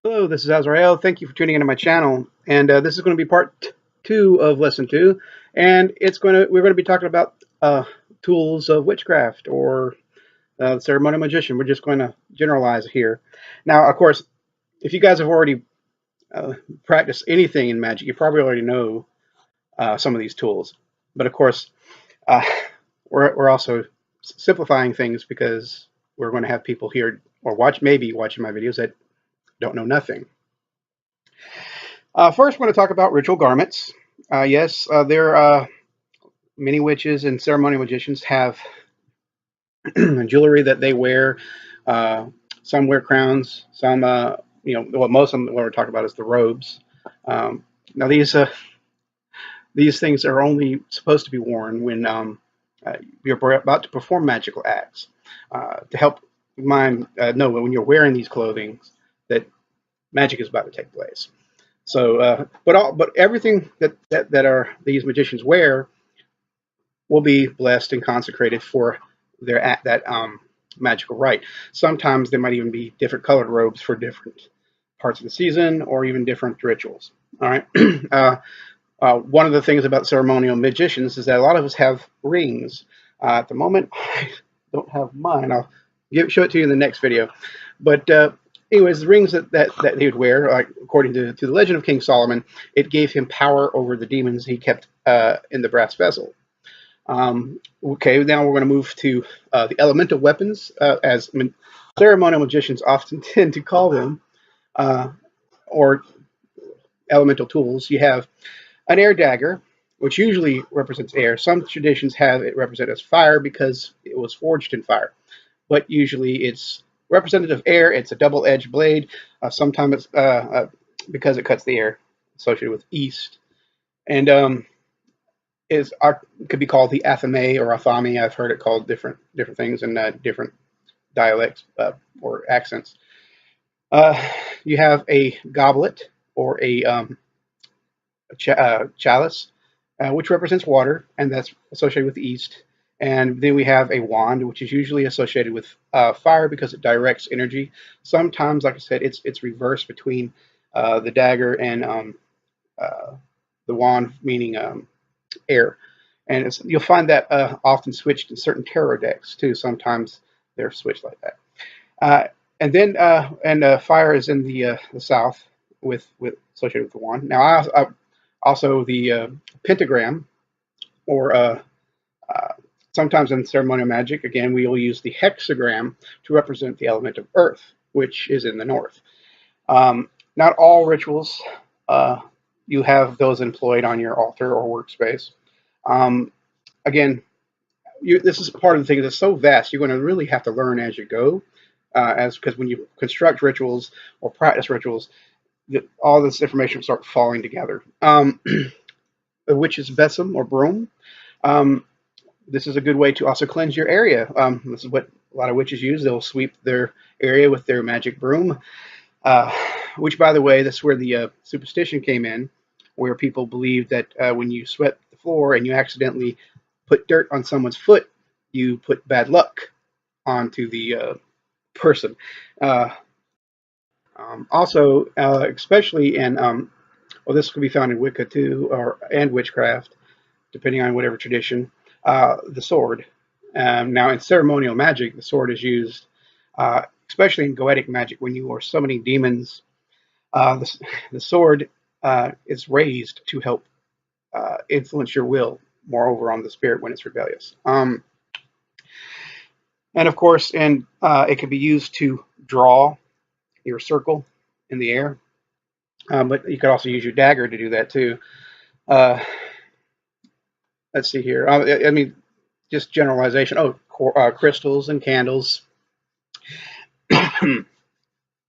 Hello, this is Azrael. Thank you for tuning into my channel. And this is going to be part 2 of lesson 2. And we're going to be talking about tools of witchcraft or ceremonial magician. We're just going to generalize here. Now, of course, if you guys have already practiced anything in magic, you probably already know some of these tools. But of course, uh, we're also simplifying things because we're going to have people here or maybe watching my videos that don't know nothing. First, we're going to talk about ritual garments. Yes, there many witches and ceremonial magicians have jewelry that they wear. Uh, some wear crowns. Some, well, most of them, what we're talking about is the robes. Now, these things are only supposed to be worn when you're about to perform magical acts to help mind know when you're wearing these clothing that magic is about to take place. So, but everything that are these magicians wear will be blessed and consecrated for that magical rite. Sometimes there might even be different colored robes for different parts of the season or even different rituals. All right. One of the things about ceremonial magicians is that a lot of us have rings. At the moment, I don't have mine. I'll show it to you in the next video. But anyways, the rings that he would wear, according to the legend of King Solomon, it gave him power over the demons he kept in the brass vessel. Okay, now we're going to move to the elemental weapons, as ceremonial magicians often tend to call them, or elemental tools. You have an air dagger, which usually represents air. Some traditions have it represent as fire because it was forged in fire, but usually it's representative of air. It's a double-edged blade. Sometimes it's because it cuts the air, associated with east, and could be called the athame or athame. I've heard it called different things in different dialects or accents. Uh, you have a goblet or a chalice, which represents water, and that's associated with the east. And then we have a wand, which is usually associated with fire because it directs energy. Sometimes, like I said, it's reversed between the dagger and uh, the wand, meaning air. And you'll find that often switched in certain tarot decks too. Sometimes they're switched like that. Uh, and then fire is in the south with associated with the wand. Now, also the pentagram, or uh, sometimes in ceremonial magic, again, we will use the hexagram to represent the element of earth, which is in the north. Not all rituals uh, you have those employed on your altar or workspace. Um, Again, this is part of the thing that's so vast. You're going to really have to learn as you go, as because when you construct rituals or practice rituals, all this information will start falling together. A witch's besom or broom. Um, this is a good way to also cleanse your area. This is what a lot of witches use. They'll sweep their area with their magic broom. Uh, which, by the way, that's where the superstition came in, where people believe that when you sweep the floor and you accidentally put dirt on someone's foot, you put bad luck onto the person. Uh, Also, especially in, well, this could be found in Wicca too, and witchcraft, depending on whatever tradition, the sword. Now, in ceremonial magic, the sword is used, especially in Goetic magic, when you are summoning demons. The sword is raised to help influence your will, moreover, on the spirit when it's rebellious. And of course, it can be used to draw your circle in the air, but you could also use your dagger to do that too. Uh, let's see here. I mean, just generalization. Oh, crystals and candles.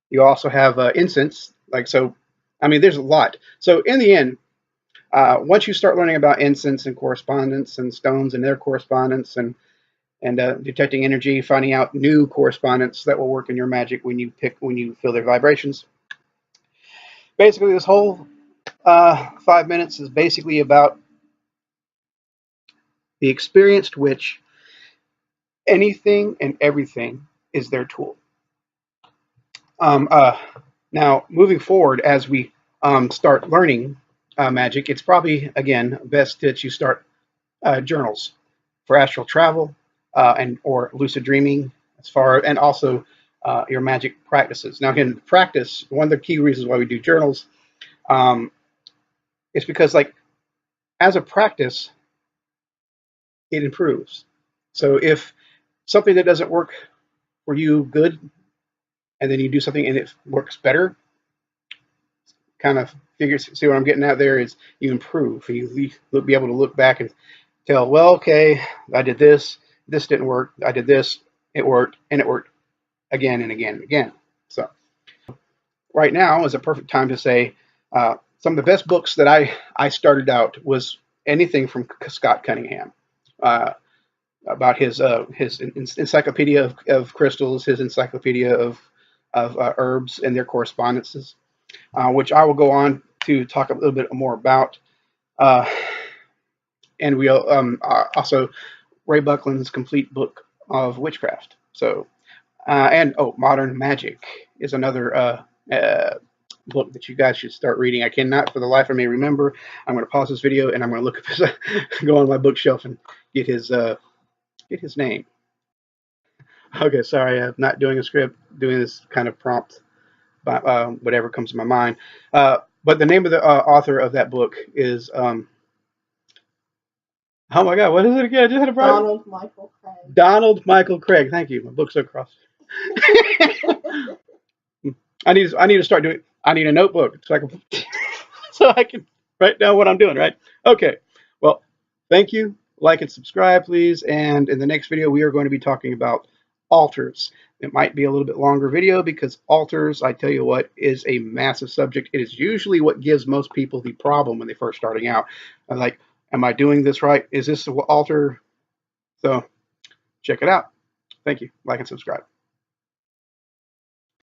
You also have incense. Like so, I mean, there's a lot. So in the end, once you start learning about incense and correspondence and stones and their correspondence and detecting energy, finding out new correspondence that will work in your magic when you feel their vibrations. Basically, this whole 5 minutes is basically about the experienced witch. Anything and everything is their tool. Um, uh, Now, moving forward, as we start learning magic, it's probably again best that you start journals for astral travel and or lucid dreaming, as far and also your magic practices. Now, again, practice. One of the key reasons why we do journals um, is because, like, as a practice, it improves. So if something that doesn't work for you good, and then you do something and it works better, kind of figure see what I'm getting at there is you improve. You be able to look back and tell, well, okay, I did this, this didn't work, I did this, it worked, and it worked again and again and again. So right now is a perfect time to say some of the best books that I started out was anything from Scott Cunningham. About his encyclopedia of crystals, his encyclopedia of herbs and their correspondences, which I will go on to talk a little bit more about. Uh, and we'll also Ray Buckland's complete book of witchcraft. So and oh, Modern Magic is another book that you guys should start reading. I cannot for the life of me remember. I'm going to pause this video and I'm going to look up his, go on my bookshelf and get his name. Okay, sorry, I'm not doing a script, doing this kind of prompt, whatever comes to my mind. But the name of the author of that book is, oh my God, what is it again? I just had a problem. Donald Michael Craig. Donald Michael Craig. Thank you. My book's across. I need to start doing. I need a notebook so I can so I can write down what I'm doing. Right. Okay. Well, thank you. Like and subscribe, please. And in the next video, we are going to be talking about altars. It might be a little bit longer video because altars, I tell you what, is a massive subject. It is usually what gives most people the problem when they first starting out. I'm like, am I doing this right? Is this the altar? So check it out. Thank you. Like and subscribe.